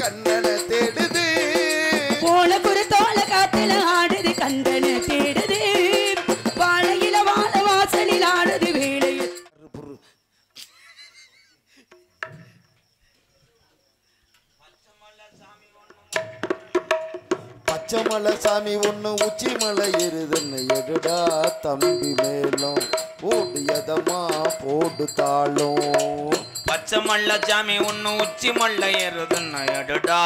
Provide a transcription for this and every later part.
கண்ணனை தேடுது போன குருத்தோல காத்துல ஆடுது கண்ணனை தேடுது வாழையில வாழ வாசலில் ஆடுது வேளையில் பச்சைமலை சாமி ஒண்ணு உச்சி மலை ஏறுதுன்னு எடுடா தம்பி மேலும் ஓடியதமா போடு தாளும் பச்சைமல்ல சாமி ஒண்ணு உச்சி மல்ல ஏறுதுன்னு எடுடா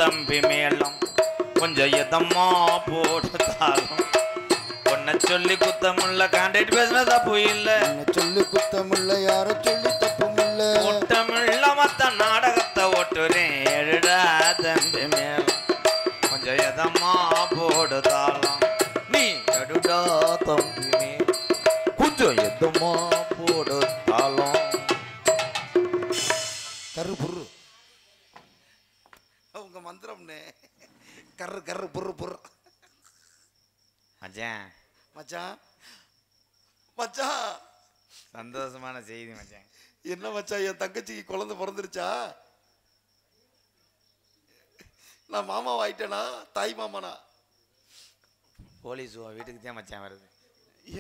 தம்பி மேலும் கொஞ்சம் எதமா போடு தாளும் உன்னை சொல்லி குத்தமுள்ள காண்டாக்ட் பேசுன தப்பு இல்ல சொல்லி குத்தமுள்ள யார சொல்லி தப்புமில்ல ஓட்டமில்ல மத்த நாடகத்தை ஓட்டுறேன் எடுடா தம்பி மேலும் கொஞ்சம் எதமா போடுதாலாம் நீ எடுடா தம்பி கொஞ்சம் எதமா போடுதாலும் கரு புரு உங்க மந்திரம்னே கரு கரு புரு புரு மச்சான் மச்சான் மச்சான் சந்தோஷமான செய்தி மச்சான் என்ன மச்சான் என் தங்கச்சிக்கு குழந்தை பிறந்துருச்சா நான் மாமாவா ஆயிட்டேனா தாய் மாமானா போலீஸ் வீட்டுக்கு தான் மச்சான் வருது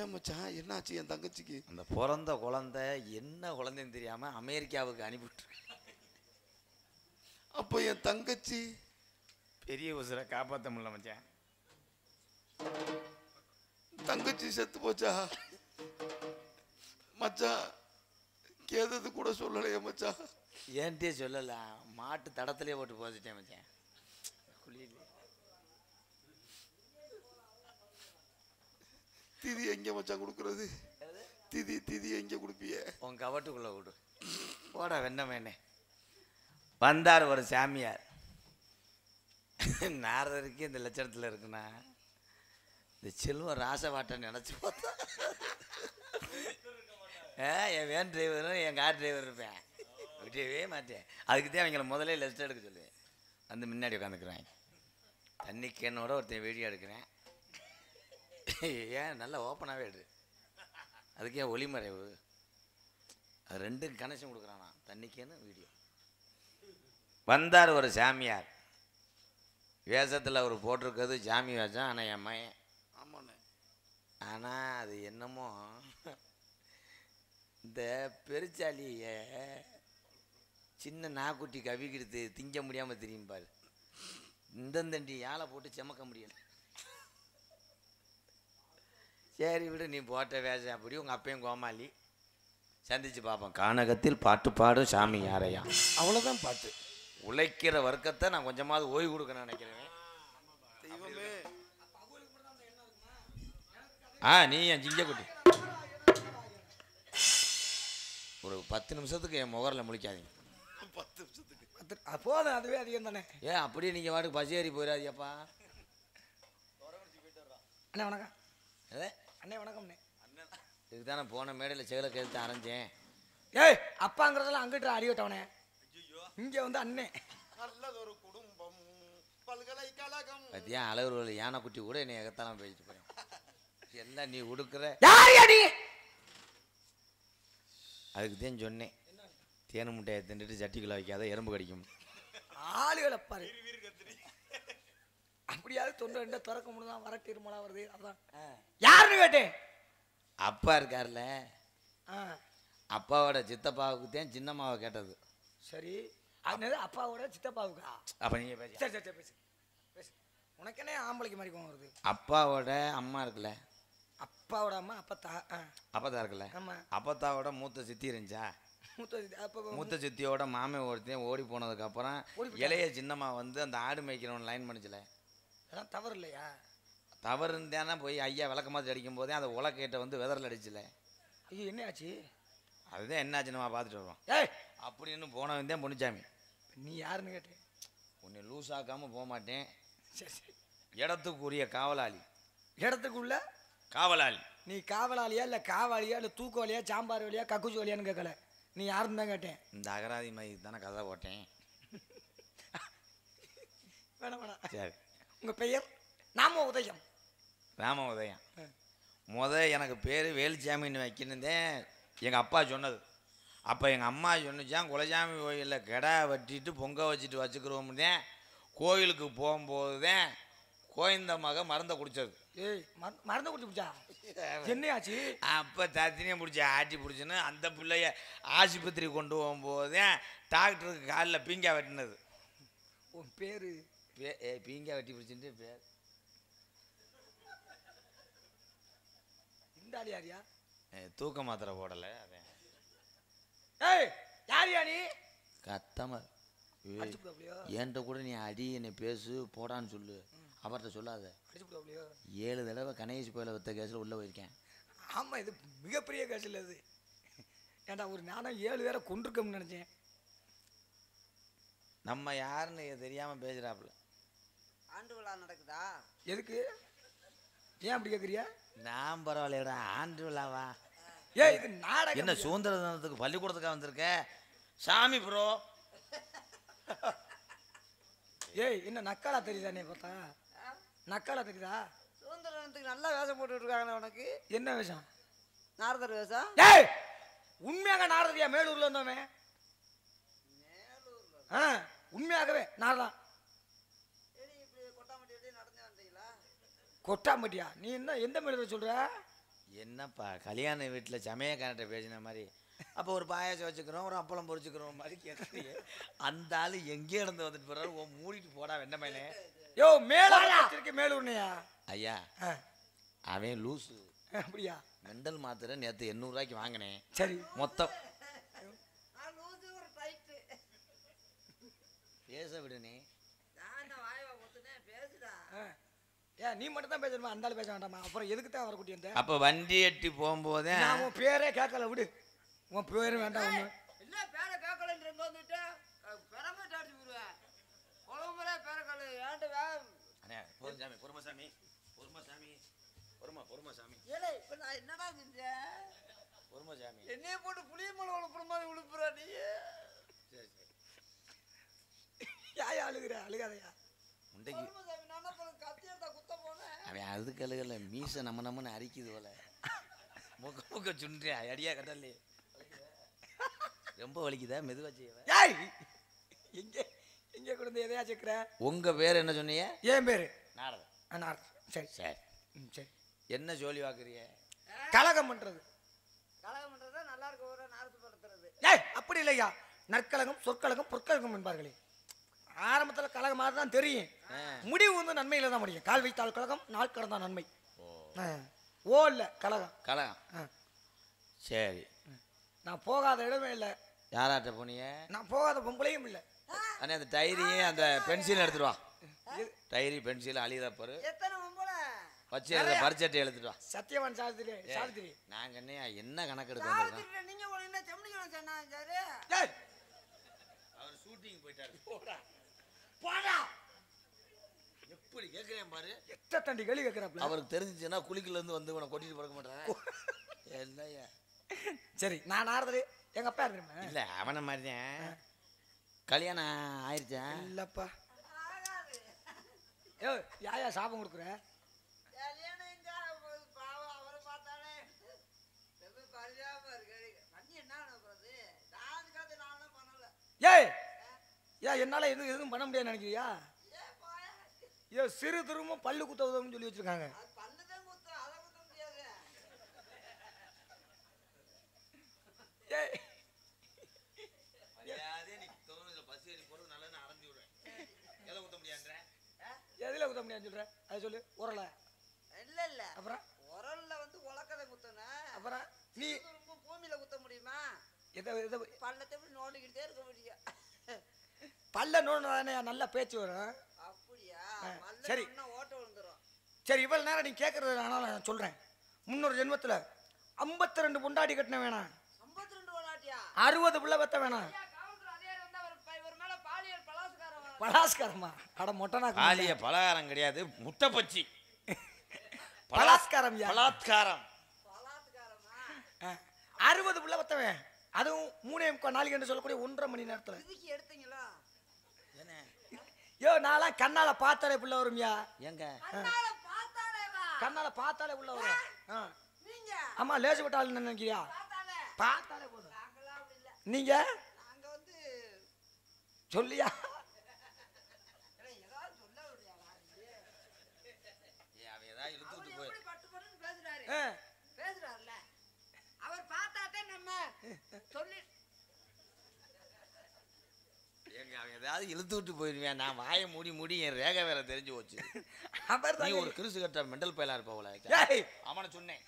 ஏன் மச்சான் என்னாச்சு என் தங்கச்சிக்கு அந்த பிறந்த குழந்தை என்ன குழந்தைன்னு தெரியாம அமெரிக்காவுக்கு அனுப்பிவிட்டு அப்போ என் தங்கச்சி பெரிய உசுரை காப்பாற்ற முடியல மச்சான் தங்கச்சி செத்து போச்சா மச்சான் கேதது கூட சொல்லலையே மச்சான் ஏன்ட்டே சொல்லல மாட்டு தடத்திலே போட்டு போச்சுட்டேன் மச்சான் திதி எங்க மச்சான் கொடுக்கறது திதி திதி எங்க கொடுப்பிய உன் கவட்டுக்குள்ள விடு போட வெண்ணமேனே வந்தார் ஒரு சாமியார் நாரதருக்கு இந்த லட்சணத்தில் இருக்குண்ணா இந்த செல்வம் ராசவாட்டை நினச்சி பார்த்தா என் வேன் டிரைவரும் என் கார் டிரைவர் இருப்பேன் விட்டவே மாட்டேன் அதுக்கு தான் அவங்கள முதல்ல லெஸ்ட் எடுக்க சொல்லுவேன் வந்து முன்னாடி உட்காந்துக்கிறேன் தண்ணி கேனோட ஒருத்தன் வீடியோ எடுக்கிறேன் ஏன் நல்லா ஓப்பனாகவே எடு அதுக்கு ஏன் ஒளிமறைவு அது ரெண்டும் கனெக்ஷன் கொடுக்குறானா தண்ணிக்கேன்னு வீடியோ வந்தார் ஒரு சாமியார் வேஷத்தில் அவர் போட்டிருக்கிறது சாமி வேஷம் ஆனால் என் மயன் ஆமாண்ணே ஆனால் அது என்னமோ இந்த பெருச்சாலிய சின்ன நாக்குட்டி கவிக்கிடுத்து திங்க முடியாமல் தெரியும் பாரு இந்தந்தண்டி யாழை போட்டு செமக்க முடியல சரி விடு நீ போட்ட வேஷம் அப்படி உங்கள் அப்பையும் கோமாளி சந்திச்சு பார்ப்போம் கானகத்தில் பாட்டு பாடும் சாமி யாரையா அவ்வளோதான் பாட்டு உழைக்கிற வர்க்கத்தை நான் கொஞ்சமாவது ஓய்வு கொடுக்கணும்னு நினைக்கிறேன் நீ என் ஜிஞ்சக்குட்டி ஒரு 10 நிமிஷத்துக்கு என் முகரில் முழிக்காதீங்க 10 நிமிஷத்துக்கு போதும் அதுவே அதிகம் தானே ஏன் அப்படியே நீங்கள் வாட்டுக்கு பசி ஏறி போயிடாதியப்பா அண்ணே வணக்கம் அதே அண்ணே வணக்கம்ண்ணே இதுக்கு தானே போன மேடையில் செகலை கேட்டு அரைஞ்சேன் ஏய் அப்பாங்கிறதெல்லாம் அங்கிட்டு அடிக்கட்டவனே இங்கே வந்து அண்ணே நல்லதொரு குடும்பம் பல்கலைக்கழகம் பத்தியா அழகு யானைக்குட்டி கூட என்னை எகத்தாலாம் பேசிட்டு போறேன் எல்லாம் நீ உடுக்குற யாரையா நீ அதுக்கு தான் சொன்னேன் தேனு முட்டையை தின்னுட்டு சட்டிக்குள்ள வைக்காத எறும்பு கடிக்கும் ஆளுகளை பாரு அப்படியாவது தொண்டை ரெண்டை திறக்க முடியுதான் வரட்டு இருமலா வருது அதான் யாருன்னு கேட்டேன் அப்பா இருக்கார்ல ஆ அப்பாவோட சித்தப்பாவுக்கு தான் சின்னம்மாவை கேட்டது சரி அது அப்பாவோட சித்தப்பாவுக்கா அப்போ நீங்கள் பேச சரி சரி பேசு பேசு உனக்கென்னே ஆம்பளைக்கு மாதிரி கோவம் வருது அப்பாவோட அம்மா இருக்குல்ல அப்பாவோட அம்மா அப்பத்தா அப்பத்தா இருக்குல்ல ஆமாம் அப்பத்தாவோட மூத்த சித்தி இருந்துச்சா மூத்த சித்தியோட மாமே ஒருத்தையும் ஓடி போனதுக்கப்புறம் இளைய சின்னம்மா வந்து அந்த ஆடு மேய்க்கிறவன் லைன் பண்ணிச்சுல அதெல்லாம் தவறு இல்லையா தவறு இருந்தானே போய் ஐயா விளக்கமாச்சு அடிக்கும் போதே அந்த உலக்கேட்டை வந்து வெதரில் அடிச்சுல ஐயோ என்ன ஆச்சு அதுதான் என்னாச்சுன்னு பார்த்துட்டு வருவோம் ஏய் அப்படின்னு போனவன் தான் பொண்ணுச்சாமி நீ யாருன்னு கேட்டேன் உன்னை லூஸ் ஆக்காமல் போக மாட்டேன் சரி சரி இடத்துக்குரிய காவலாளி இடத்துக்குள்ள காவலாளி நீ காவலாளியா இல்லை காவாளியா இல்லை தூக்குவாளியா சாம்பார் வழியா கக்குச்சி வழியான்னு கேட்கல நீ யாருன்னு தான் கேட்டேன் இந்த அகராதி மாதிரி தானே கதை போட்டேன் வேணாம் வேணாம் சரி உங்கள் பெயர் நாம உதயம் ராம உதயம் எனக்கு பேர் வேலுச்சாமின்னு வைக்கணுந்தேன் எங்கள் அப்பா சொன்னது அப்போ எங்கள் அம்மா சொன்னிச்சான் குலசாமி கோயிலில் கிடா வெட்டிட்டு பொங்க வச்சுட்டு வச்சுக்கிறோம்னே கோயிலுக்கு போகும்போது தான் கோயந்த மக மருந்தை குடித்தது. ஏய் மருந்து குடிச்சு பிடிச்சா என்னையாச்சு? அப்போ தத்தினியை பிடிச்சி ஆட்டி பிடிச்சின்னு அந்த பிள்ளைய ஆஸ்பத்திரி கொண்டு போகும்போது தான் டாக்டருக்கு காலில் பீங்கா வெட்டினது. உன் பேர் பீங்கா வெட்டி பிடிச்சிட்டு பேர் இந்த ஆள் யாரியா? தூக்க மாத்திரை போடலை. அதே ஏய் யாரியா நீ? கத்தம என்கிட்ட கூட நீ அடி என்னை பேசு போடான்னு சொல்லு, அவர்கிட்ட சொல்லாத. 7 தடவை கணேஷ் கோயிலை வித்த கேஸில் உள்ளே போயிருக்கேன். ஆமாம், இது மிகப்பெரிய கேஸ் இல்லை இது. ஏன்டா ஒரு நானும் 7 பேரை கொண்டிருக்கோம்னு நினச்சேன். நம்ம யாருன்னு தெரியாமல் பேசுகிறாப்புல. ஆண்டு விழா நடக்குதா? எதுக்கு ஏன் அப்படி கேட்குறியா? நான் பரவாயில்லையடா, ஆண்டு விழாவா? ஏய் இது நாடகம். என்ன சுதந்திர தினத்துக்கு பள்ளிக்கூடத்துக்காக வந்திருக்க சாமி ப்ரோ? ஏய் என்ன நக்காலா தெரியுதா? பார்த்தா நக்காலா தெரியுதா? சுதந்திர தினத்துக்கு நல்லா வேஷம் போட்டுட்டு இருக்காங்க. உனக்கு என்ன வேஷம்? நாரதர் வேஷம். ஏய் உண்மையாக நாரதியா? மேலூர்ல இருந்தவன். உண்மையாகவே நாரதான். கொட்டாம்பட்டியா? நீ என்ன எந்த மேலூர் சொல்ற? என்னப்பா கல்யாண வீட்டில் சமயக்காரன்ட்ட பேசின மாதிரி அப்போ ஒரு பாயாசம் வச்சுக்கிறோம், ஒரு அப்பளம் பொரிச்சுக்கிறோம் மாதிரி கேட்குறீங்க. அந்த ஆள் எங்கே இருந்து வந்துட்டு போறாரு? மூடிட்டு போடா வெண்ணமேனே. யோ மேலூர் மேலூர்னையா? ஐயா அவன் லூசு. அப்படியா? மெண்டல் மாத்திரை நேற்று 800 ரூபாய்க்கு வாங்கினேன். சரி மொத்தம் பேச விடுனே. ஏன் நீ மட்டும் தான் பேசணுமா? அந்த ஆள் பேச வேண்டாமா? அப்புறம் எதுக்கு தான் வர கூட்டி வந்த? அப்போ வண்டி எட்டி போகும்போதே நான் உன் பேரே கேட்கல, விடு. உன் பேரும் வேண்டாம். ஒன்று என்ன பேரை கேட்கலன்னு வந்துட்டு பெறமாட்டு அடிச்சு விடுவேன். உலகமுறை பேரக்கல் ஏன்டா? பொறுமசாமி பொறுமசாமி பொறுமசாமி பொறுமசாமி. ஏலே இப்போ நான் என்னடா செஞ்சேன்? பொறுமசாமி என்னைய போட்டு புளிய மலை உழுப்புற மாதிரி உழுப்புறா நீ. சரி சரி. யாயா அழுகுற? அழுகாதையா? முண்டைக்கு நான் கத்தி எடுத்தா குத்த போனேன். அவன் அதுக்கு அழுகல, மீசை நம்மன்னு அரிக்குது போல. முக்க சுன்றியா அடியா கட்டலே ரொம்ப வலிக்குதா? மெதுவா செய்வ. ஏய் எங்க எங்க கொண்டு எதையா சேர்க்கிற? உங்க பேர் என்ன சொன்னீங்க? ஏன் பேரு நாரதன். நாரதன். சரி சரி சரி. என்ன ஜோலி வாக்குறிய? கலகம் பண்றது. கலகம் பண்றதா நல்லா இருக்க ஒரு நாரத்து படுத்துறது. ஏய் அப்படி இல்லையா? நற்கலகம் சொற்கலகம் பொற்கலகம் என்பார்களே. ஆரம்பத்தில் கலகம் மாதிரி தான் தெரியும், முடிவு வந்து நன்மையில தான் முடியும். கால் வைத்தால் கலகம், நாள் கடந்தா நன்மை. ஓ இல்லை கலகம். கலகம். சரி. நான் போகாத இடமே இல்லை. யாராட்ட போனீங்க? நான் போகாத பொம்பளையும் இல்லை. அண்ணே அந்த டைரியே அந்த பென்சில் எடுத்துட்டு வா. டைரி பென்சில் அழிதப்பாரு எத்தனை பொம்பளை வச்சு பரிச்சட்டை எழுத்துட்டு வா. சத்தியவான் சாவித்திரி சாவித்திரி. நாங்க என்ன கணக்கு எடுத்து வந்திருக்கோம்? நீங்க என்ன செம்மணிக்கணும் சொன்னாரு? அவர் ஷூட்டிங் போயிட்டாரு. போடா எப்படி கேட்கிறேன் பாரு. எத்த தண்டி கேள்வி கேட்கிறாப்ல. அவருக்கு தெரிஞ்சுச்சுன்னா குளிக்கல இருந்து வந்து உன கொட்டிட்டு பறக்க மாட்டான். இல்லையா? சரி நான் நாரதரு எங்க அப்பா இருந்துருமா? இல்ல அவனை மாதிரிதான். கல்யாணம் ஆயிடுச்சா? இல்லப்பா. ஏ யாயா சாபம் கொடுக்குற? அவரை பார்த்தாலே பரிதாபமா இருக்கு. பண்ணி என்ன பண்றது? நான் பண்ணல. ஏய் ஏன் என்னால எதுவும் பண்ண முடியாது நினைக்கிறியா? ஏ சிறு திரும்பவும் பல்லு குத்த உதவுன்னு சொல்லி வச்சிருக்காங்க. பல்லுதான் குத்த, அதை குத்த முடியாது. ஏய் எதுல குத்த முடியாதுன்னு சொல்ற? அது சொல்லு. உரல இல்ல அப்புறம் உரல்ல வந்து உலக்கதை குத்தனா. அப்புறம் நீ பூமியில குத்த முடியுமா? எதை பள்ளத்தை எப்படி நோண்டிக்கிட்டே இருக்க முடியும். பல்ல நோண்டானே நல்லா பேச்சு வரும். அப்படியா? சரி ஓட்ட விழுந்துரும். சரி இவ்வளவு நேரம் நீ கேட்கறது ஆனாலும் நான் சொல்றேன். முன்னொரு ஜென்மத்துல 52 பொண்டாடி கட்டின வேணாம், 52 விளையாட்டியா? 60 பிள்ளை பத்த வேணாம். பலாஸ்காரமா? அட மொட்டனா பாலிய பலகாரம் கிடையாது, முட்டை பச்சி. பலாஸ்காரம். பலாத்காரம். 60 பிள்ளை பத்தவன், அதுவும் 3 நாளைக்கு சொல்லக்கூடிய 1.5 மணி நேரத்துல. இதுக்கு எடுத்தீங்களா? யோ நான்லாம் கண்ணால பார்த்தாலே புள்ள வரும்யா. எங்க கண்ணால பார்த்தாலே புள்ள வரும். நீங்க ஆமா லேசு விட்டாலும் நினைக்கிறியா? பார்த்தாலே போதும். நீங்க நாங்க வந்து சொல்லியா ஏதாவது சொல்ல விடுறியா? அவன் ஏதாவது இழுத்து விட்டு போய் எப்படி பட்டு பட்டுன்னு பேசுறாரு ஆ, பேசுறாருல அவர் பார்த்தாதான் நம்ம சொல்லி ஏங்க அவன் ஏதாவது இழுத்து விட்டு போயிருவேன். நான் வாயை மூடி என் ரேகை வேற தெரிஞ்சு போச்சு. அவர் நீ தாங்க ஒரு கிறிஸ்து கட்ட மெண்டல் பயலா இருப்பவள. ஏய், அவனை சொன்னேன்.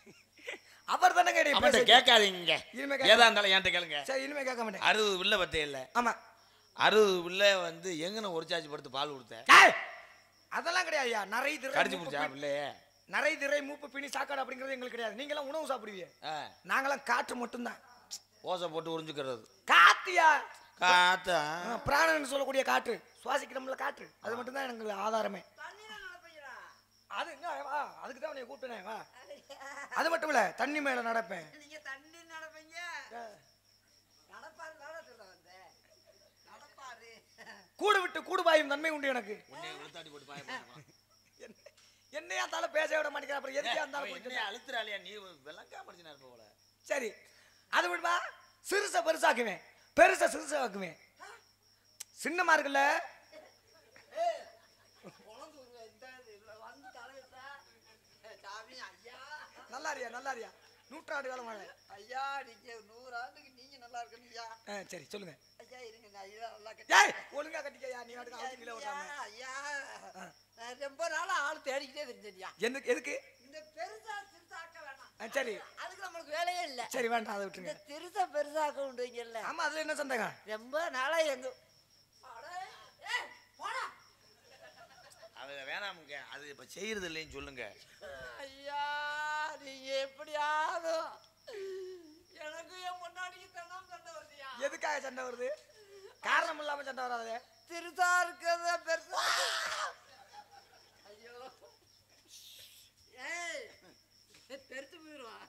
அவர் தானே கேட்டீங்க. அவன்கிட்ட கேட்காதீங்க. இனிமே ஏதா இருந்தாலும் என்கிட்ட கேளுங்க. சரி இனிமே கேட்க மாட்டேன். 60 பிள்ளை பத்தே இல்ல. ஆமா 60 பிள்ளை வந்து எங்கன ஒரு சாச்சி படுத்து பால் கொடுத்தேன். ஏய், அதெல்லாம் கிடையாது ஐயா. நிறைய திரை கடிச்சு பிடிச்சா பிள்ளையே. நிறைய திரை மூப்பு பிணி சாக்காடு அப்படிங்கிறது எங்களுக்கு கிடையாது. நீங்க எல்லாம் உணவு சாப்பிடுவீங்க, ஆ, நாங்கெல்லாம் காற்று மட்டும்தான். ஓசை போட்டு உறிஞ்சுக்கிறது. காத்தியா காத்தா பிராணன் சொல்லக்கூடிய காற்று சுவாசிக்கிறோம்ல காற்று, அது மட்டும்தான் எனக்கு ஆதாரமே. தண்ணியில நடப்பீங்களா? அது என்ன வா, அதுக்கு தான் உன்னை கூப்பிட்டேன் வா. அது மட்டும் இல்ல தண்ணி மேல நடப்பேன். நீங்க தண்ணி நடப்பீங்க நடப்பாரு தானே சொல்ல வந்தேன். நடப்பாரு கூடு விட்டு கூடு பாயும் தன்மை உண்டு எனக்கு. உன்னை இழுத்தாடி போட்டு பாய போறான். என்னையா தால பேச விட மாட்டேங்கிற, அப்புறம் எதுக்கே அவன் இருந்தாலும் என்னைய அழுத்துறாளியா நீ விளங்கா மடிச்சினா இருப்ப போல. சரி அது விடுவா. சிறுச பெருசாக்குவேன், பெருச சிறுசாக்குவேன். சின்னமா இருக்குல்ல வந்து தலையிட்டா சாமி ஐயா நல்லா இருக்கியா, நல்லா இருக்கியா, நூற்றாண்டு காலம் வாழ. ஐயா நீங்க 100 ஆண்டுக்கு நீங்க நல்லா இருக்கணும்யா. சரி சொல்லுங்க. ஐயா இருங்க ஐயா நல்லா ஏய் ஒழுங்கா கட்டிக்கயா, நீ நாட்டுக்கு ஆளு கீழே விடாம. ஐயா நான் ரொம்ப நாளா ஆள் தேடிக்கிட்டே தெரிஞ்சையா. எதுக்கு? இந்த பெருசா சிறுசாக்க வேணாம். சரி அதுக்கு நம்மளுக்கு வேலையே இல்ல. சரி வேண்டாம், அதை இந்த விட்டுருங்க. திருசா பெருசாக்க உண்டுங்கல்ல, ஆமா அதுல என்ன சந்தேகம்? ரொம்ப நாளா எங்க அட, ஏய், போடா. அவ வேணாமுங்க. அது இப்ப செய்யறது இல்லைன்னு சொல்லுங்க. ஐயா நீங்க எப்படியாவது எனக்கு என் முன்னாடிக்கு தனம் சண்டை வருதியா? எதுக்காக சண்டை வருது? காரணம் இல்லாம சண்டை வராது. திருசா இருக்கிறத பெருசா. ஐயோ ஏய் பெருத்து போயிடுவான்.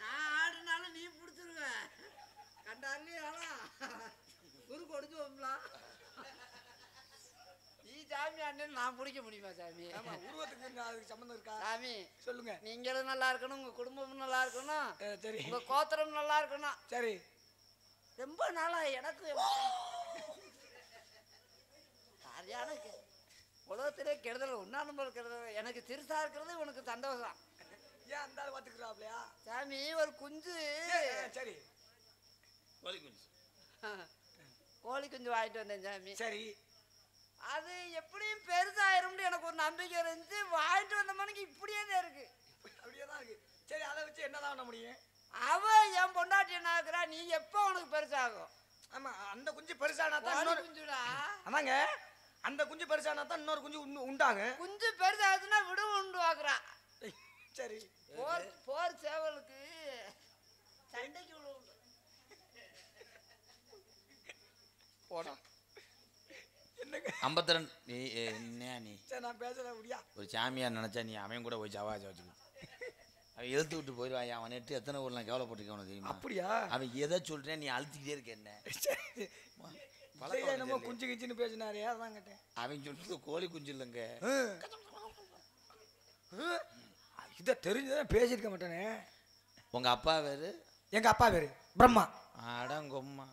நான் ஆடுனாலும் நீ பிடிச்சிருவ. கண்டாலே ஆனா குரு கொடுத்து வைக்கலாம். நீ சாமி அண்ணன் நான் பிடிக்க முடியுமா சாமி? ஆமா உருவத்துக்கு அதுக்கு சம்பந்தம் இருக்கா? சாமி சொல்லுங்க. நீங்களும் நல்லா இருக்கணும், உங்க குடும்பமும் நல்லா இருக்கணும், சரி உங்க கோத்திரம் நல்லா இருக்கணும். சரி ரொம்ப நாளா எனக்கு சரியான உலகத்திலே கெடுதல் ஒன்னா நம்பர் கெடுதல். எனக்கு திருசா இருக்கிறது உனக்கு சந்தோஷம். ஏன் அந்த ஆள் பாத்துக்கிறாப்லையா? சாமி ஒரு குஞ்சு சரி கோழி குஞ்சு. கோழி குஞ்சு வாங்கிட்டு வந்தேன் சாமி. சரி அது எப்படியும் பெருசாயிரும்னு எனக்கு ஒரு நம்பிக்கை இருந்துச்சு. வாங்கிட்டு வந்த மணிக்கு இப்படியே தான் இருக்கு. அப்படியே தான் இருக்கு. சரி அதை வச்சு என்னதான் பண்ண முடியும்? அவ என் பொண்டாட்டி என்ன ஆக்குறா, நீ எப்போ உனக்கு பெருசாகும்? ஆமா அந்த குஞ்சு பெருசானா தான் கோழி இன்னொரு குஞ்சுடா. ஆமாங்க அந்த குஞ்சு பெருசானா தான் இன்னொரு குஞ்சு உண்டாங்க. குஞ்சு பெருசாகுதுன்னா விடு உண்டு ஆக்குறா. சரி போர் சேவலுக்கு சண்டைக்கு விடு உண்டு. போடா என்னங்க 52 நீ என்ன நீ சரி நான் பேசல முடியா. ஒரு சாமியார் நினைச்சா நீ அவன் கூட போய் ஜவாஜ் வச்சுக்கோ. அவன் இழுத்து விட்டு போயிடுவான். அவன் நெட்டு எத்தனை ஊர் நான் கேவலப்பட்டிருக்கேன் உனக்கு தெரியுமா? அப்படியா? அவன் எதை சொல்றேன் நீ அழுத்திக்கிட்டே இருக்க என்ன? சரி என்னமோ குஞ்சு கிஞ்சுன்னு பேசினாரே அதான் கேட்டேன். அவன் சொல்றது கோழி குஞ்சு இல்லைங்க. இதை தெரிஞ்சுதான் பேசியிருக்க மாட்டேனே. உங்க அப்பா பேரு? எங்க அப்பா பேரு பிரம்மா. அடங்கொம்மா.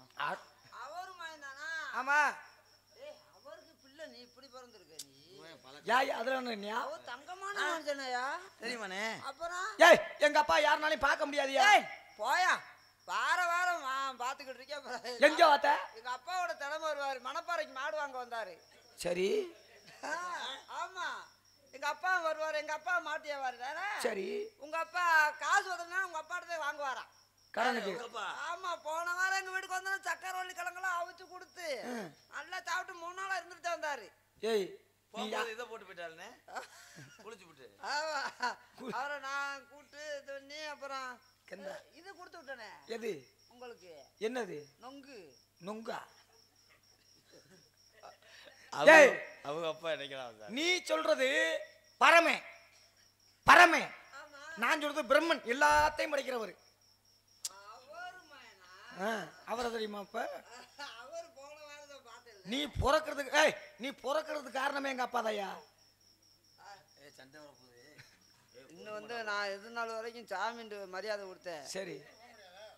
அவரு மயந்தானா? ஆமா ஏய் அவருக்கு பிள்ளை நீ இப்படி பிறந்திருக்க நீ. யாய் அதுல என்ன? அவர் தங்கமான மனுஷனையா தெரியுமாண்ணே? அப்புறம் ஏய் எங்க அப்பா யாருனாலையும் பார்க்க முடியாதியா? ஏய் போயா வாரம் பாத்துக்கிட்டு இருக்கேன். எங்க வாத்த? எங்க அப்பாவோட தினமும் வருவாரு. மணப்பாறைக்கு மாடு வாங்க வந்தாரு. சரி ஆமா எங்க அப்பா வருவாரு. எங்க அப்பா மாட்டியாவாரு தானே. சரி உங்க அப்பா காசு வந்தா உங்க அப்பாட்ட வாங்குவாராம் கடனுக்கு. ஆமா போன வாரம் எங்க வீட்டுக்கு வந்தா சக்கரவள்ளி கிழங்கெல்லாம் அவிச்சு கொடுத்து நல்லா சாப்பிட்டு 3 நாளா இருந்துட்டு வந்தாரு. ஏய் நீ இதை போட்டு போயிட்டாருண்ணே. குளிச்சு விட்டு அவரை நான் கூட்டு இது பண்ணி அப்புறம் இது கொடுத்து விட்டனே. எது உங்களுக்கு என்னது? நொங்கு. நொங்கா? ஏய் அவங்க அப்பா நினைக்கிறான். நீ சொல்றது பரமே பரமே, நான் சொல்றது பிரம்மன், எல்லாத்தையும் படைக்கிறவர். அவரு மயனா? அவரை தெரியுமா? இப்ப அவர் போன வாரம் பார்த்தேன். நீ பிறக்கிறதுக்கு நீ பிறக்கிறதுக்கு காரணமே எங்க அப்பா தாயா. இன்னும் வந்து நான் எது நாள் வரைக்கும் சாமின்னு மரியாதை கொடுத்தேன். சரி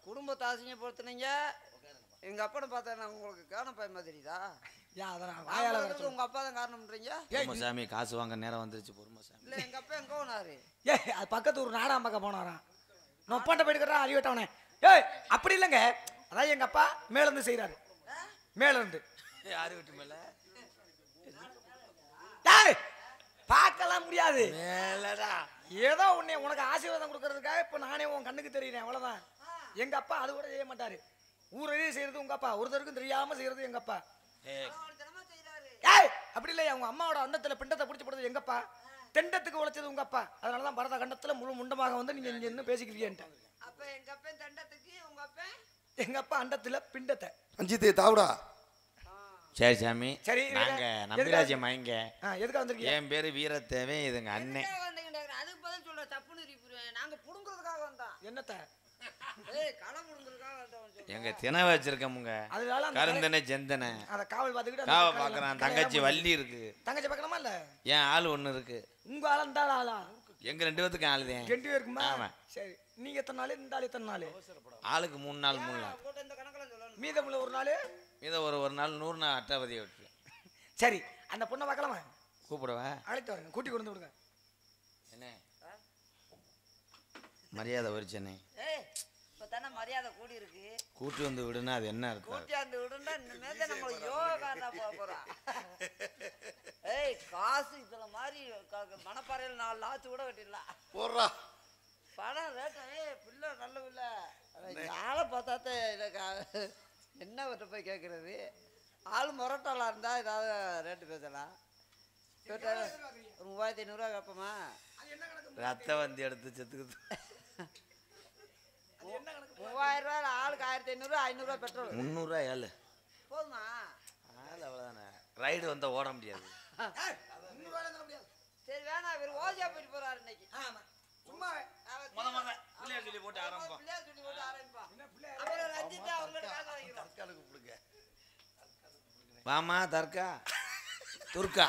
குடும்பத்தை அசிங்கப்படுத்துனீங்க. எங்க அப்பனை பார்த்தா உங்களுக்கு காண பையன் மாதிரிதா? ஏன் அதெல்லாம் வாயால வர சொல்லு. உங்க அப்பா தான் காரணம்ன்றீங்க? பொறுமசாமி காசு வாங்க நேரம் வந்துருச்சு பொறுமசாமி. இல்ல எங்க அப்பா எங்க போனாரு? அது பக்கத்து ஒரு நாடகம் பார்க்க போனாராம். நொப்பாட்ட போயிட்டுக்கிறா அறிவிட்டவனே. அப்படி இல்லைங்க, அதான் எங்க அப்பா மேல இருந்து செய்யறாரு. மேல இருந்து யாரு வீட்டு மேல பார்க்கலாம் முடியாது. மேலடா ஏதோ உன்னை உனக்கு ஆசீர்வாதம் கொடுக்கறதுக்காக இப்ப நானே உன் கண்ணுக்கு தெரியுறேன், அவ்வளவுதான். எங்க அப்பா அது கூட செய்ய மாட்டாரு. ஊரே செய்யறது உங்க அப்பா, ஒருத்தருக்கும் தெரியாம செய்யறது எங்க அப்பா. அப்படி இல்லையா, உங்க அம்மாவோட அண்டத்துல பிண்டத்தை பிடிச்சி போடுறது எங்க அப்பா, தெண்டத்துக்கு உழைச்சது உங்க அப்பா. அதனாலதான் பரத கண்டத்துல முழு முண்டமாக வந்து நீங்க இங்க என்ன பேசிக்கிறீங்க. அப்ப எங்க அப்பா தண்டத்துக்கு உங்க அப்பா எங்க அப்பா அண்டத்துல பிண்டத்தை. ரஞ்சித்தே தாவுடா. சரி சாமி, சரி, நாங்க நம்பிராஜ்யம் வாங்க. எதுக்கு வந்திருக்கீங்க? என் பேரு வீரத்தேவே, இதுங்க அண்ணன். அதுக்கு பதில் சொல்ற தப்புன்னு இருப்பேன். நாங்க புடுங்குறதுக்காக வந்தோம். என்னத்த களம் புடுங்குறதுக்காக வந்தோம். எங்க தினை வச்சிருக்கோமுங்க, அதனால கருந்தனை செந்தனை அத காவல் பாத்துக்கிட்டு காவ பாக்குறான். தங்கச்சி வள்ளி இருக்கு. தங்கச்சி பார்க்கணுமா இல்ல? என் ஆள் ஒண்ணு இருக்கு. உங்க ஆளா இந்த ஆளா? எங்க 2 பேத்துக்கு ஆளுதேன். 2 பேருக்குமா? ஆமா. சரி, நீங்க எத்தனை நாள், இந்த ஆள் எத்தனை நாள்? ஆளுக்கு 3 நாள் 3 நாள். போட்டு இந்த கணக்குல சொல்லணும். மீதமுள்ள ஒரு நாள் இதை ஒரு நாள் 100 நாள் அட்டாவதியை விட்டு. சரி, அந்த பொண்ணை பார்க்கலாமா? கூப்பிடுவேன். அழைத்து வரங்க, கூட்டி கொண்டு விடுங்க. என்ன மரியாதை வரிச்சனே, இப்பதானே மரியாதை கூடி இருக்கு. கூட்டி வந்து விடுனா அது என்ன அர்த்தம்? கூட்டியாந்து விடுன்னா இனிமேல் நம்மளுக்கு யோகா போறோம். காசு இதுல மாதிரி மணப்பாறையில் 4 லாச்சு கூட கட்டிடலாம். போடுறா பணம் ரேட்டா பிள்ளை நல்ல பிள்ளை. ஆளை பார்த்தாத்தே எனக்கு என்ன விட்ட போய் கேட்கறது. ஆள் முரட்டாளா இருந்தா ஏதாவது ரேட்டு பேசலாம். 3500 கேட்போமா? ரத்த வந்து எடுத்து செத்துக்குது. 3000 ரூபாய் ஆளுக்கு 1500, 500 பெட்ரோல். 300 ஏழு போதுமா? ஆள் அவ்வளோதானே. ரைடு வந்தால் ஓட முடியாது. சரி வேணாம், இவர் ஓசியா போயிட்டு போறாரு இன்னைக்கு. சும்மா பிள்ளையார் சொல்லி போட்டு ஆரம்பம். பிள்ளையார் சொல்லி போட்டு ஆரம்பிப்பா. அப்புறம் ரஞ்சிதா அவங்கள்ட்ட காசு வாங்கிக்கிறோம். தற்காலுக்கு கொடுங்க. வாமா தர்கா துர்கா.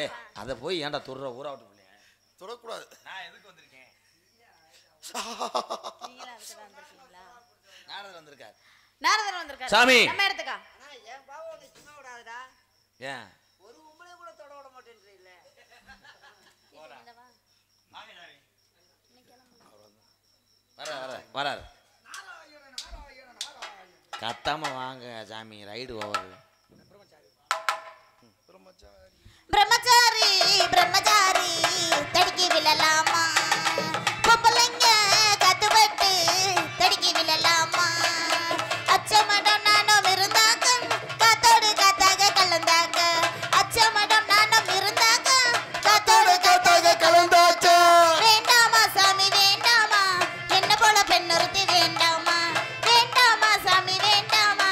ஏ அதை போய் ஏன்டா துர்ற ஊரா விட்டு பிள்ளைங்க தொடக்கூடாது. நான் எதுக்கு வந்திருக்கேன்? நாரதர் வந்திருக்காரு. நாரதர் வந்திருக்காரு. சாமி. நம்ம இடத்துக்கா? என் பாவம் உன்னை சும்மா விடாதடா. ஏன் ஒரு உம்பளையும் கூட தொட விட மாட்டேன்றீல்ல. வராரு. கத்தாம வாங்க சாமி, ரைடு ஓவர். பிரம்மச்சாரி பிரம்மச்சாரி தடுக்கி விழலாமா? பொம்பளைங்க கத்துப்பட்டு தடுக்கி விழலாமா? அச்சமடம் நானும் இருந்தாங்க, காத்தோடு காத்தாக கலந்தாங்க. அச்சமடம் நானும் இருந்தாங்க, காத்தோடு காத்தாக கலந்தாங்க. வேண்டாமா சாமி வேண்டாமா, என்ன போல பெண்ணொருத்தி வேண்டாமா? வேண்டாமா சாமி வேண்டாமா,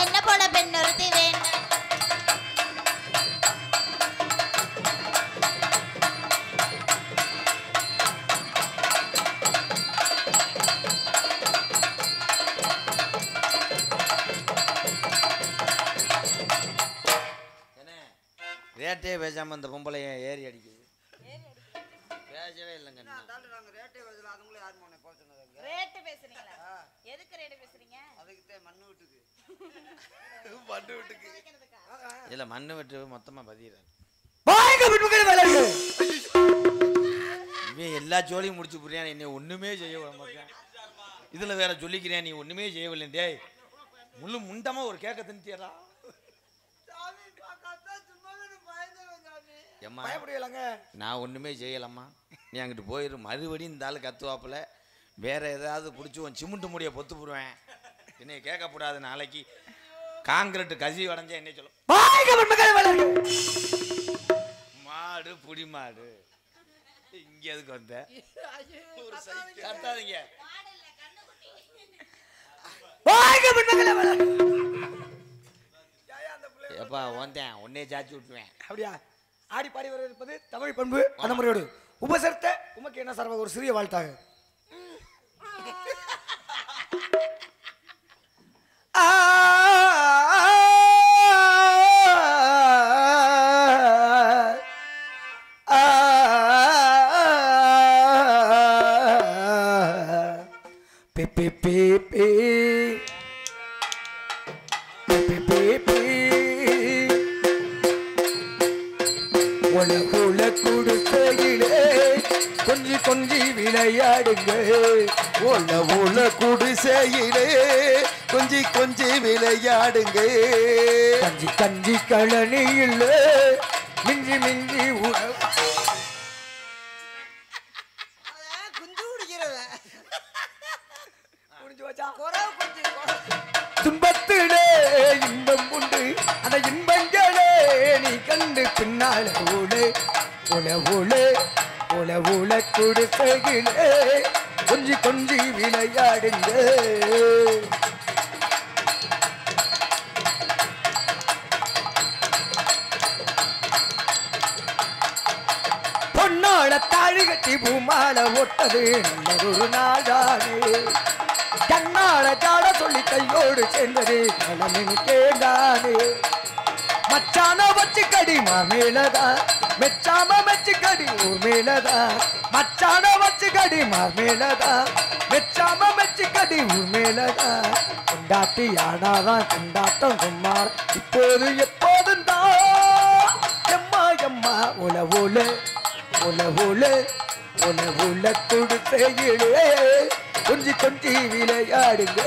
என்ன போல பெண்ணொருத்தி வேண்டாம். ரேட்டே பேசாம இந்த பொம்பளைய ஏறி அடிக்குது. பேசவே இல்லைங்க. நாங்க ரேட்டே வயசுல அதுங்களும் யாரும் உன்னை போக சொன்னதுங்க. ரேட் பேசுறீங்களா? எதுக்கு ரேட் பேசுறீங்க? அதுக்கு மண்ணு விட்டுக்கு. மண்ணு வீட்டுக்கு இல்ல மண்ணு விட்டு மொத்தமா பதிகிறாரு. இவன் எல்லா ஜோலியும் முடிச்சு புரியான். என்னை ஒண்ணுமே செய்ய விட மாட்டேன். இதுல வேற சொல்லிக்கிறேன், நீ ஒண்ணுமே செய்யவில்லை. டேய் முள்ளு முண்டமா ஒரு கேக்க தின்ட்டியடா. ஏம்மா பயப்படுவீங்களாங்க? நான் ஒண்ணுமே செய்யலம்மா, நீ அங்கிட்டு போயிரு. மறுபடியும் இந்த ஆளு கத்துவாப்புல வேற ஏதாவது பிடிச்சி உன் சிமெண்ட் முடிய பொத்து போடுவேன். என்னை கேட்கக்கூடாது. நாளைக்கு காங்கிரீட் கசி உடஞ்சா என்ன சொல்லும்? மாடு புடி மாடு. இங்க எதுக்கு வந்த? கத்தாதீங்க. எப்பா வந்தேன் உன்னே சாச்சி விட்டுருவேன். அப்படியா? ஆடி பாடி வர இருப்பது தமிழ் பண்பு. அந்த முறையோடு உபசரித்த உமக்கு என்ன சார்பாக ஒரு சிறிய வாழ்த்தாக. உலகுல குடிசையிலே கொஞ்சி கொஞ்சி விளையாடுங்க உள்ள குடிசையிலே கொஞ்சி கொஞ்சி விளையாடுங்க கஞ்சி கஞ்சி கழனியில் மிஞ்சி மிஞ்சி உணவு குஞ்சு குடிக்கிறவன் முடிஞ்சு வச்சா குறவு குஞ்சு துன்பத்திலே இன்பம் உண்டு அந்த இன்பங்களே நீ கண்டு பின்னால ஊழே உழவுளே உழவுள குடிசையிலே கொஞ்சி கொஞ்சி விளையாடுங்க பொன்னாள தாழி கட்டி பூமால ஒட்டது நல்லதொரு நாடானே கண்ணாட ஜாட சொல்லி கையோடு சேர்ந்தது கடமின் கேடானே மச்சான வச்சு கடி மாமேலதா மெச்சாம மெச்சு கடி ஊர் மேலதா மச்சான வச்சு கடி மாமேலதா மெச்சாம மெச்சு கடி ஊர் மேலதா கொண்டாட்டி ஆனாதான் கொண்டாட்டம் சும்மார் இப்போது எப்போதும் தான் எம்மா எம்மா உலவுல உலவுல உலவுல குடிசையிலே கொஞ்சி கொஞ்சி விளையாடுங்க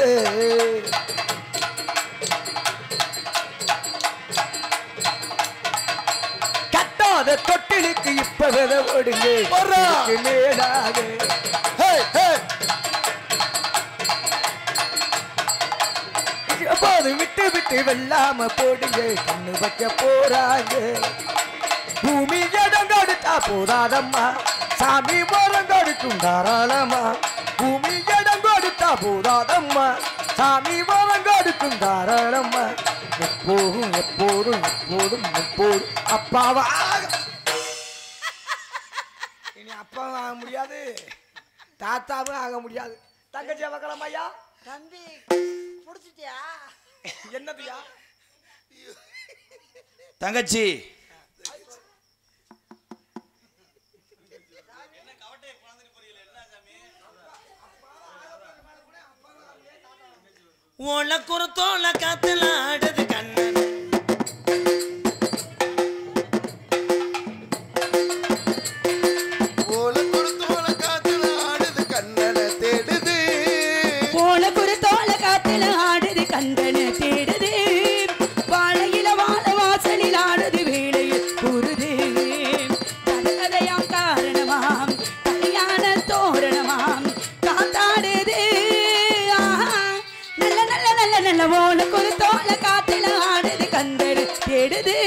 கட்டாத தொட்டிலுக்கு இப்ப வித ஓடுங்க மேலாக எப்போது விட்டு விட்டு வெள்ளாம போடுங்க கண்ணு வைக்க போறாங்க பூமி இடம் கொடுத்தா போதாதம்மா சாமி மரம் கொடுக்கும் தாராளமா பூமி இடம் கொடுத்தா போதாதம்மா சாமி மரம் கொடுக்கும் தாராளமா எப்போதும் எப்போதும் எப்போதும் எப்போதும் அப்பாவா இனி அப்பாவும் ஆக முடியாது தாத்தாவும் ஆக முடியாது தங்கச்சி அவக்கலாம் ஐயா தம்பி புடிச்சிட்டியா என்னதுயா தங்கச்சி உனக்கு தோல காத்துல ஆடுது கண்ணன் கண்டன தேடுது வாழையில வாழ வாசலில் ஆடுது வேளையில் கூறுது கதையாம் காரணமாம் கல்யாண தோரணமாம் காத்தாடுது நல்ல நல்ல நல்ல நல்ல ஓனுக்கு ஒரு தோல காத்துல ஆடுது கண்டன தேடுது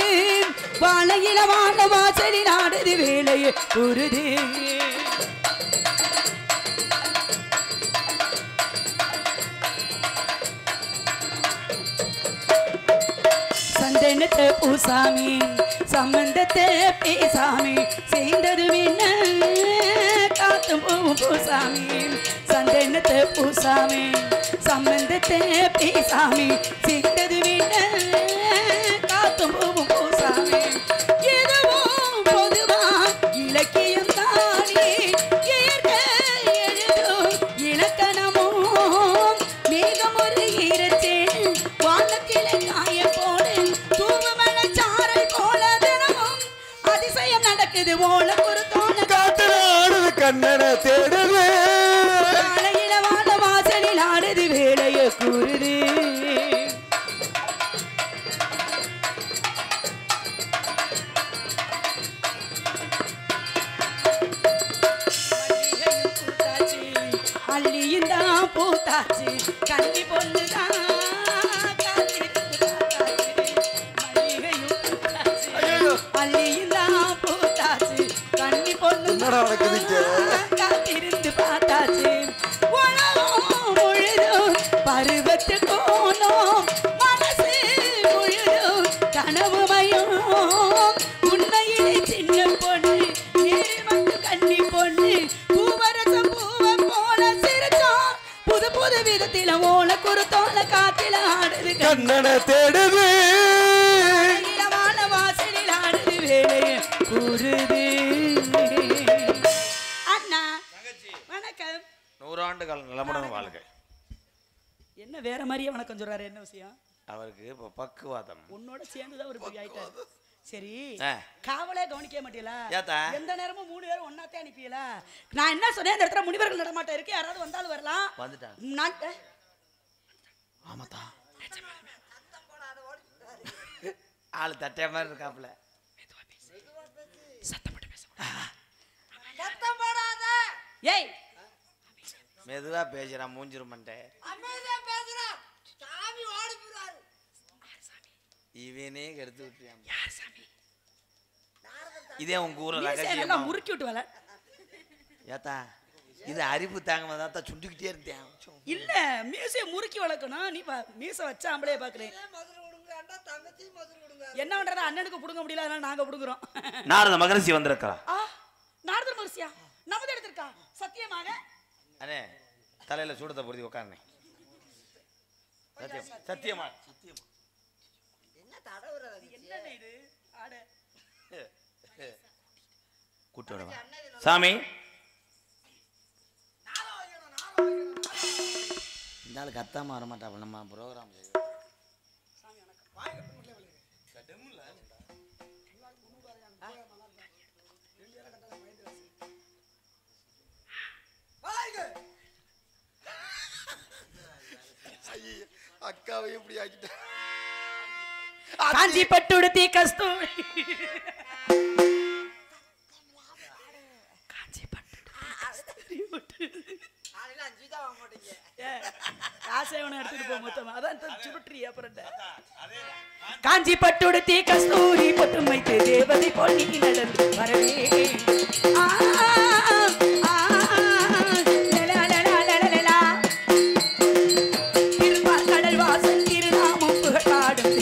வாழையில வாழ வாசலில் ஆடுது வேளையில் கூறுது சந்தனத்தை பூசாமி சம்பந்தத்தை பேசாமி சேர்ந்தது என்ன காத்தும் போவும் பூசாமி சந்தனத்தை பூசாமி சம்பந்தத்தை பேசாமி சேர்ந்தது என்ன காத்தும் போவும் பூசாமி எதுவும் பொதுவா இலக்கியம் தானே இயற்கை எழுதும் இலக்கணமோ மேகம் ஒரு ஈரச்சே வானத்திலே காய போடு தூவமல சாரல் போல தினமும் அதிசயம் நடக்குது ஓல ஒரு தோண காத்துல ஆடுது கண்ணனை தேடுது காலையில வாழ வாசலில் ஆடுது வேலைய கூறுது அள்ளியும் தான் பூத்தாச்சு கண்ணி பொண்ணுதான் என்னடா நடக்குதுங்க காத்திருந்து பார்த்தாச்சு முழுதும் பருவத்து கோணம் மனசு முழுதும் கனவுமயம் உண்மையிலே சின்ன பொண்ணு வந்து கண்ணி பொண்ணு பூவரசம் பூவை போல சிரிச்சா புது புது விதத்தில ஓல குறுத்தோல காத்தில ஆடுது கண்ணனை தேடுது வாழ வாசலில் ஆடுது வேலைய கூறுது அண்ணா வணக்கம் 100 ஆண்டு கால நலமுடன் வாழ்க. என்ன வேற மாதிரியே வணக்கம் சொல்றாரு என்ன விஷயம் அவருக்கு இப்போ பக்குவாதம். உன்னோட சேர்ந்துதான் ஒரு பெரிய ஆயிட்டாரு. சரி ஆ. காவலே கவனிக்க மாட்டீங்களா? ஏத்தா? எந்த நேரமும் 3 பேரும் ஒன்னாத்தே அனுப்பியல. நான் என்ன சொன்னேன், இந்த இடத்துல முனிவர்கள் நடமாட்டம் இருக்கு, யாராவது வந்தாலும் வரலாம். வந்துட்டாங்க. நான் ஆமாத்தா. ஆளு தட்டையா மாதிரி இருக்காப்புல. சத்தம் போட்டு பேச. சத்தம் போடாத. ஏய் மெதுவா பேசுறான் மூஞ்சிருமன்ட்டே. அமைதியா பேசுறா. சாமி ஓடி போறாரு. இவனே கெடுத்து விட்டுறியாம். யார் சாமி? இதே உங்க ஊர்ல மீசையை நல்லா ரகசியமா. முறுக்கி விட்டு வர. ஏத்தா இது அரிப்பு தாங்க தான் சுண்டிக்கிட்டே இருந்தேன். இல்ல மீசையை முறுக்கி வளர்க்கணும். நீ மீசை வச்ச ஆம்பளைய பாக்குறேன். மதுரை விடுங்க தங்கச்சி மதுரை விடுங்க. என்ன பண்றது, அண்ணனுக்கு புடுங்க முடியல, அதனால நாங்க புடுங்குறோம். நாரத மகரிஷி வந்திருக்கிறா. நாரதர் மகரிஷியா? நமது எடுத்திருக்கா? சத்தியமாக? அண்ணே தலையில சூடத்தை பொருத்தி உட்காருனே. சத்தியம் சத்தியமா சத்தியமா. என்ன தடவுறது? என்ன இது ஆட கூட்டு விடவா சாமி? இந்த ஆளு கத்தாம வரமாட்டாப்ல. நம்ம ப்ரோக்ராம் செய்வோம். அக்காவை எப்படி ஆக்கிட்ட? காஞ்சி பட்டுடுத்தி கஸ்தூரி. காஞ்சி பட்டுடுத்தி காலையில 5 தான் வாங்க மாட்டீங்க. காசை உன எடுத்துட்டு போ மொத்தமா. அதான் சுருட்ரி அப்புறம். காஞ்சி பட்டுடுத்தி கஸ்தூரி பொட்டு வைத்து தேவதை போல் நீ நடந்து வரவே. கடல் வாசல் திருநாமம் புகழாடும்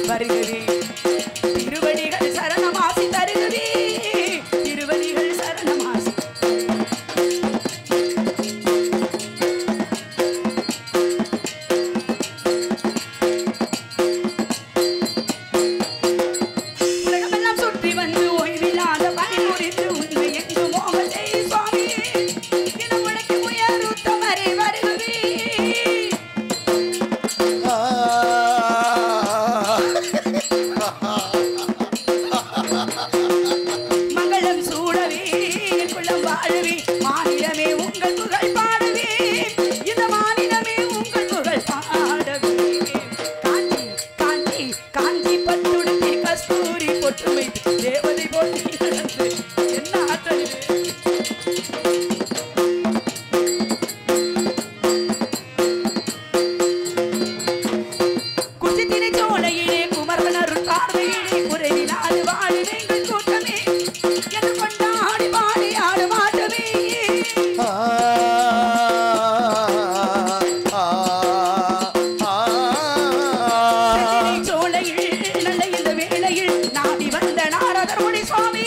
வருகவே. திருவடிகள் சரணமாசி தருகவே. திருவடிகள் சரணமாசி. உலகமெல்லாம் சுற்றி வந்து ஓய்வில்லாத பயமுறிந்து உண்மை எங்கு மோக செய் சுவாமி. தினம் உழைக்கு முயல் உத்தமரே வருகவே. மங்களம் சூடவே குளம் வாழவே. மாநிலமே உங்கள் புகழ் பாடவே. இந்த மாநிலமே உங்கள் புகழ் பாடவே. காஞ்சி காஞ்சி காஞ்சி பட்டுடுத்தி கஸ்தூரி பொட்டு வைத்து தேவதை போல் நீ நடந்து என்ன ஆற்றல் இது? குச்சித்திரை சோலையிலே குமரனருள் பார்வையிலே குறைவிலாது வாழி நீங்கள் கூட்டமே. என கொண்டாடி பாடி ஆடு மாட்டமே. குச்சித்திரை சோலையில் நல்ல இந்த வேளையில் நாடி வந்த நாரதர் முனி சுவாமி.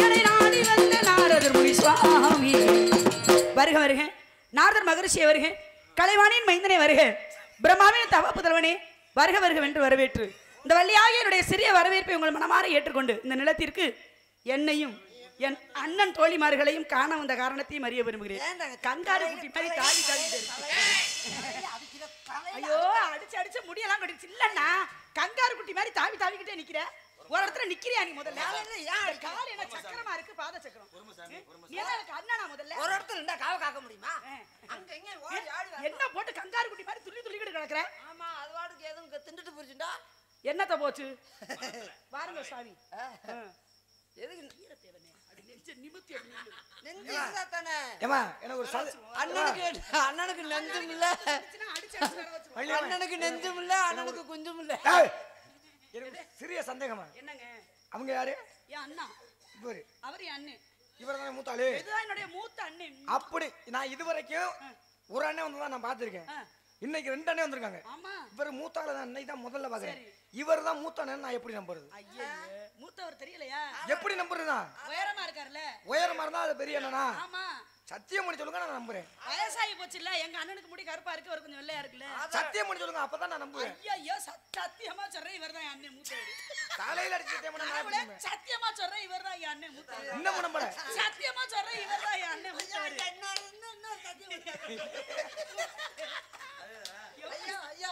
என்னை நாடி வந்த நாரதர் முனி சுவாமி. வருக வருக நாரதர் மகரிஷி வருக. கலைவாணியின் மைந்தனை வருக. பிரம்மாவின் தவ புதல்வனே வருக வருக வென்று வரவேற்று இந்த வள்ளியாகிய என்னுடைய சிறிய வரவேற்பை உங்கள் மனமாற ஏற்றுக்கொண்டு இந்த நிலத்திற்கு என்னையும் என் அண்ணன் தோழிமார்களையும் காண வந்த காரணத்தையும் அறிய விரும்புகிறேன். கங்காரு குட்டி மாதிரி தாவி தாவிட்டு ஐயோ அடிச்சு அடிச்சு முடியெல்லாம் கட்டிச்சு. இல்லண்ணா கங்காரு குட்டி மாதிரி தாவி தாவிக்கிட்டே நிக்கிற. ஒரு இடத்துல நிக்கிறியா நீ? முதல்ல கால் என்ன சக்கரமா இருக்கு, பாத சக்கரம். நீ என்ன எனக்கு அண்ணனா? முதல்ல ஒரு இடத்துல இருந்தா காவ காக்க முடியுமா? அங்க எங்க ஓடி ஆடி வா. என்ன போட்டு கங்காரு குட்டி மாதிரி துள்ளி துள்ளிக்கிட்டு கிடக்குற? ஆமா அது வாடுக்கு எதுவும் திண்டுட்டு போச்சுடா. என்னத்த போச்சு பாருங்க சாமி. எதுக்கு ஈரத்தேவனே அப்படி நெஞ்ச நிமித்தி அப்படி நில்லு. நெஞ்சு இருந்தா தானே. ஏமா எனக்கு ஒரு அண்ணனுக்கு நெஞ்சும் இல்ல. அடிச்சு அடிச்சு வர வச்சு. அண்ணனுக்கு நெஞ்சும் இல்ல, அண்ணனுக்கு குஞ்சும் இல்ல. எனக்கு சிறிய சந்தேகமா. என்னங்க அவங்க யாரு? என் அண்ணா. இவரு அவர் என் அண்ணன். இவர் தானே மூத்தாளு? இதுதான் என்னுடைய மூத்த அண்ணன். அப்படி நான் இதுவரைக்கும் ஒரு அண்ணன் வந்து தான் நான் பார்த்திருக்கேன். இன்னைக்கு 2 அண்ணன் வந்திருக்காங்க. ஆமா இவர் மூத்தாள தான் அன்னைக்கு தான் முதல்ல பாக்குறேன். இவர் தான் மூத்த அண்ணன். நான் எப்படி நம்புறது? ஐயே மூத்தவர் தெரியலையா? எப்படி நம்புறதா? உயரமா இருக்காருல்ல. உயரமா இருந்தா அது பெரிய அண்ணனா? ஆமா சத்தியம் பண்ணி சொல்லுங்க, நான் நம்புறேன். வயசாகி போச்சு இல்ல. எங்க அண்ணனுக்கு முடி கருப்பா இருக்கு, அவர் கொஞ்சம் வெள்ளையா இருக்குல்ல. சத்தியம் பண்ணி சொல்லுங்க, அப்பதான் நான் நம்புவேன். ஐயோ சத்தியமா சொல்றேன் இவர்தான் என் அண்ணன் மூத்தவர். காலையில அடிச்சு சத்தியம் பண்ணா நான் எப்படி நம்புவேன்? சத்தியமா சொல்றேன் இவர்தான் என் அண்ணன் மூத்தவர். இன்னும் நம்பல. சத்தியமா சொல்றேன் இவர்தான் என் அண்ணன் மூத்தவர். ஐயா ஐயா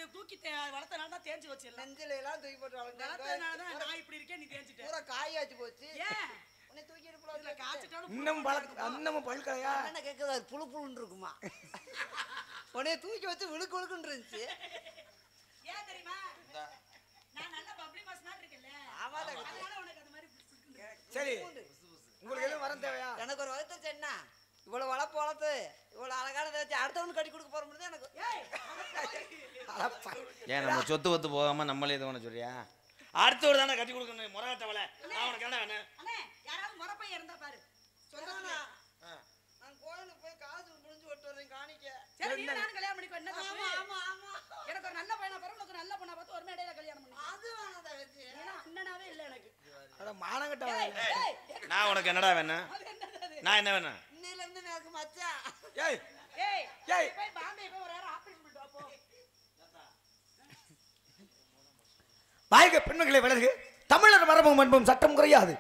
அதை தூக்கி வளர்த்தனால தான் தேஞ்சு வச்சு நெஞ்சில எல்லாம் தூக்கி போட்டு வளர்த்தனால தான் நான் இப்படி இருக்கேன், நீ தேஞ்சிட்ட. பூரா காயாச்சு போச்சு. ஏன் உன்னை தூக்கி இருப்பல காய்ச்சிட்டாலும் இன்னமும் பழுக்கலையா? என்ன கேக்குது, அது புழு புழுன்னு இருக்குமா? உன்னைய தூக்கி வச்சு விழுக்கு விழுக்குன்னு இருந்துச்சு. ஏன் தெரியுமா? நான் நல்ல பப்ளி மாஸ் மாதிரி இருக்கேன்ல. ஆமாடா. அதனால உனக்கு அந்த மாதிரி பிடிச்சிருக்கு. சரி, உங்களுக்கு எதுவும் வரம் தேவையா? எனக்கு ஒரு வகுத்து என்ன இவ்வளவு வளர்ப்பு வளர்த்து இவ்வளவு அழகான வச்சு அடுத்தவனு கட்டி கொடுக்க போற முடியாது எனக்கு. ஏன் நம்ம சொத்து ஒத்து போகாம நம்மளே இது பண்ண சொல்றியா? அடுத்தவர் தானே கட்டி கொடுக்கணும். முறகட்டவளை அவனுக்கு என்ன வேணும்? அண்ணே, யாராவது முறப்பைய இருந்தா பாரு. சொல்றானா? நான் கோயிலுக்கு போய் காசு முடிஞ்சு விட்டு வரேன் காணிக்க. சரி, நீ நானும் கல்யாணம் பண்ணிக்கோ. என்ன தப்பு? ஆமா ஆமா ஆமா. எனக்கு ஒரு நல்ல பையனா பாரு, உனக்கு நல்ல பொண்ணா பார்த்து ஒரு மேடையில கல்யாணம் பண்ணு. அது வேணாம் தங்கச்சி. ஏன்னா அண்ணனாவே இல்ல எனக்கு. அட மானங்கட்ட ஏய், நான் உனக்கு என்னடா வேணும்? அது என்னது அது? நான் என்ன வேணும்? இன்னையில இருந்து எனக்கு மச்சான். ஏய் ஏய், ஏய். போய் பாம்பே போய் ஒரு நேரம் ஆபரேஷன் பண்ணிட்டு வா போ. வாழ்க பெண்மக்களை விலகு. தமிழர் மரபும் அன்பும் சட்டம் குறையாது.